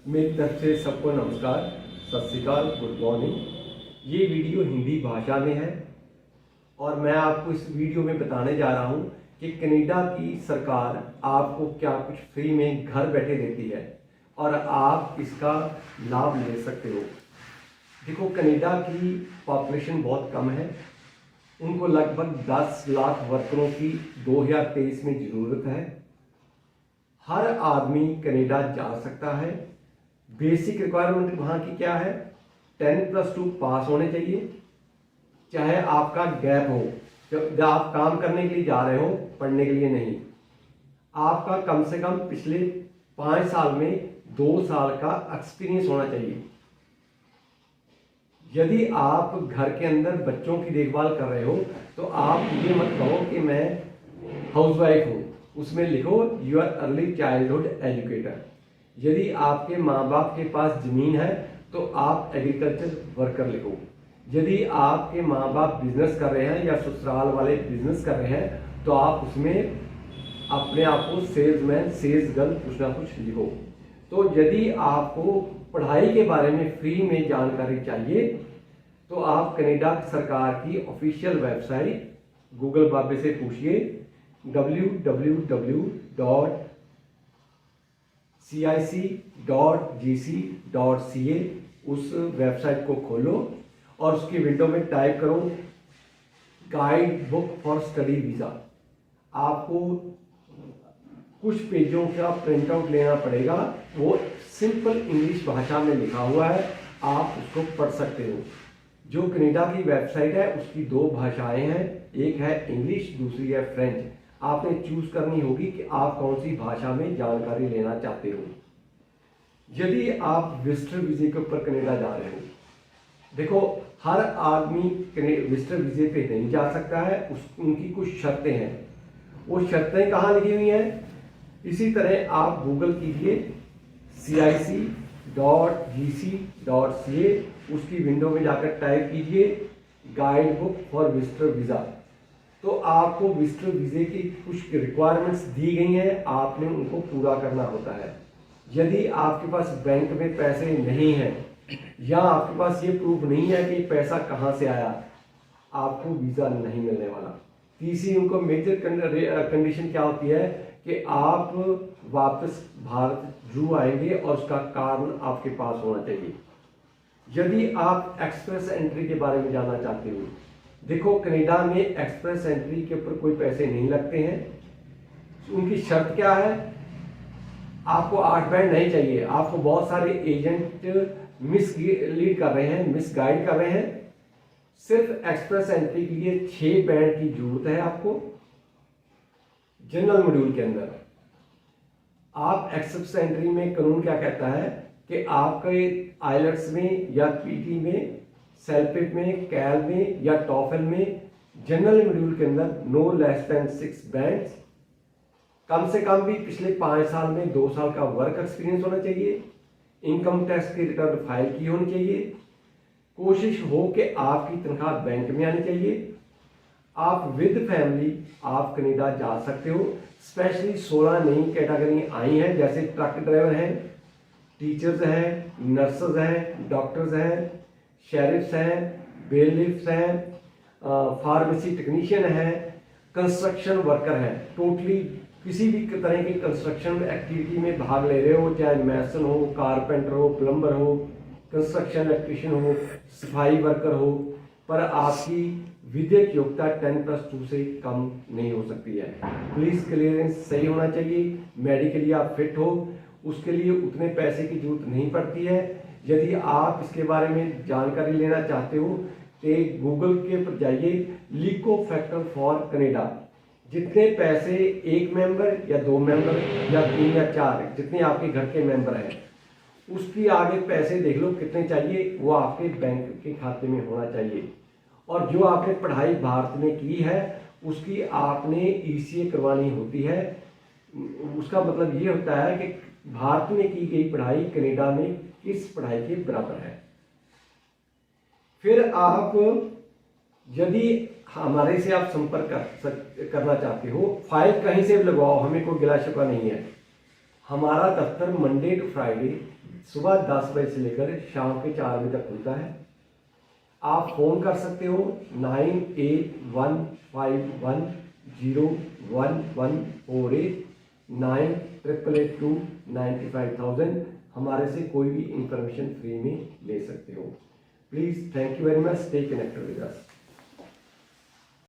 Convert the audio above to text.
मेरी तरफ से सबको नमस्कार, सत श्री अकाल, गुड मॉर्निंग। ये वीडियो हिंदी भाषा में है और मैं आपको इस वीडियो में बताने जा रहा हूँ कि कनाडा की सरकार आपको क्या कुछ फ्री में घर बैठे देती है और आप इसका लाभ ले सकते हो। देखो, कनाडा की पॉपुलेशन बहुत कम है। उनको लगभग 10 लाख वर्करों की 2023 में ज़रूरत है। हर आदमी कनाडा जा सकता है। बेसिक रिक्वायरमेंट वहाँ की क्या है? 10+2 पास होने चाहिए। चाहे आपका गैप हो, जब आप काम करने के लिए जा रहे हो, पढ़ने के लिए नहीं, आपका कम से कम पिछले 5 साल में 2 साल का एक्सपीरियंस होना चाहिए। यदि आप घर के अंदर बच्चों की देखभाल कर रहे हो तो आप ये मत कहो कि मैं हाउसवाइफ हूँ, उसमें लिखो you are early childhood educator. यदि आपके माँ बाप के पास ज़मीन है तो आप एग्रीकल्चर वर्कर लिखो। यदि आपके माँ बाप बिजनेस कर रहे हैं या ससुराल वाले बिजनेस कर रहे हैं तो आप उसमें अपने आप को सेल्समैन, सेल्स गर्ल कुछ ना कुछ लिखो। तो यदि आपको पढ़ाई के बारे में फ्री में जानकारी चाहिए तो आप कनाडा सरकार की ऑफिशियल वेबसाइट गूगल बाबे से पूछिए www.cic.gc.ca। उस वेबसाइट को खोलो और उसकी विंडो में टाइप करो guide book for study visa. आपको कुछ पेजों का प्रिंट आउट लेना पड़ेगा, वो सिंपल इंग्लिश भाषा में लिखा हुआ है, आप उसको पढ़ सकते हो। जो कनाडा की वेबसाइट है उसकी 2 भाषाएं हैं, एक है इंग्लिश, दूसरी है फ्रेंच। आपने चूज करनी होगी कि आप कौन सी भाषा में जानकारी लेना चाहते हो। यदि आप विजिटर वीजे के ऊपर कनाडा जा रहे हो, देखो हर आदमी विजिटर वीजे पे नहीं जा सकता है, उनकी कुछ शर्तें हैं। वो शर्तें कहाँ लिखी हुई हैं? इसी तरह आप गूगल कीजिए cic.gc.ca, उसकी विंडो में जाकर टाइप कीजिए guide book for visitor visa. तो आपको विजिटर वीज़े की कुछ रिक्वायरमेंट्स दी गई हैं, आपने उनको पूरा करना होता है। यदि आपके पास बैंक में पैसे नहीं हैं या आपके पास ये प्रूफ नहीं है कि पैसा कहाँ से आया, आपको वीज़ा नहीं मिलने वाला। तीसरी उनको मेजर कंडीशन क्या होती है कि आप वापस भारत जरूर आएंगे और उसका कारण आपके पास होना चाहिए। यदि आप एक्सप्रेस एंट्री के बारे में जानना चाहते हो, देखो कनाडा में एक्सप्रेस एंट्री के ऊपर कोई पैसे नहीं लगते हैं। उनकी शर्त क्या है? आपको 8 बैंड नहीं चाहिए। आपको बहुत सारे एजेंट मिसलीड कर रहे हैं, मिसगाइड कर रहे हैं। सिर्फ एक्सप्रेस एंट्री के लिए 6 बैंड की जरूरत है आपको जनरल मॉड्यूल के अंदर। आप एक्सप्रेस एंट्री में कानून क्या कहता है कि आपके आइलेट्स में या पीटी में, सेल्पिट में, कैल में या टॉफल में जनरल मॉड्यूल के अंदर नो लेस देन 6 बैंड्स, कम से कम भी पिछले 5 साल में 2 साल का वर्क एक्सपीरियंस होना चाहिए, इनकम टैक्स की रिटर्न फाइल की होनी चाहिए, कोशिश हो कि आपकी तनख्वाह बैंक में आनी चाहिए, आप विद फैमिली आप कनाडा जा सकते हो। स्पेशली 16 नई कैटेगरी आई हैं, जैसे ट्रक ड्राइवर हैं, टीचर्स हैं, नर्सेज हैं, डॉक्टर्स हैं, शेरिफ्स हैं, बेलिफ्स हैं, फार्मेसी टेक्नीशियन हैं, कंस्ट्रक्शन वर्कर हैं। टोटली किसी भी तरह की कंस्ट्रक्शन एक्टिविटी में भाग ले रहे हो, चाहे मैसन हो, कारपेंटर हो, प्लम्बर हो, कंस्ट्रक्शन इलेक्ट्रीशियन हो, सफाई वर्कर हो, पर आपकी विधिक योग्यता 10+2 से कम नहीं हो सकती है। पुलिस क्लियरेंस सही होना चाहिए, मेडिकली आप फिट हो, उसके लिए उतने पैसे की जरूरत नहीं पड़ती है। यदि आप इसके बारे में जानकारी लेना चाहते हो तो गूगल के पर जाइए, लिको फैक्टर फॉर कनाडा। जितने पैसे एक मेंबर या 2 मेंबर या 3 या 4 जितने आपके घर के मेंबर हैं, उसकी आगे पैसे देख लो कितने चाहिए, वो आपके बैंक के खाते में होना चाहिए। और जो आपने पढ़ाई भारत में की है उसकी आपने ईसीए करवानी होती है। उसका मतलब ये होता है कि भारत में की गई पढ़ाई कनाडा में किस पढ़ाई के बराबर है। फिर आप यदि हमारे से आप संपर्क करना चाहते हो, फाइल कहीं से भी लगवाओ, हमें कोई गिला शिकवा नहीं है। हमारा दफ्तर मंडे टू फ्राइडे सुबह 10 बजे से लेकर शाम के 4 बजे तक खुलता है। आप फ़ोन कर सकते हो 9815101148 9888295000। हमारे से कोई भी इंफॉर्मेशन फ्री में ले सकते हो। Please, thank you very much, stay connected with us.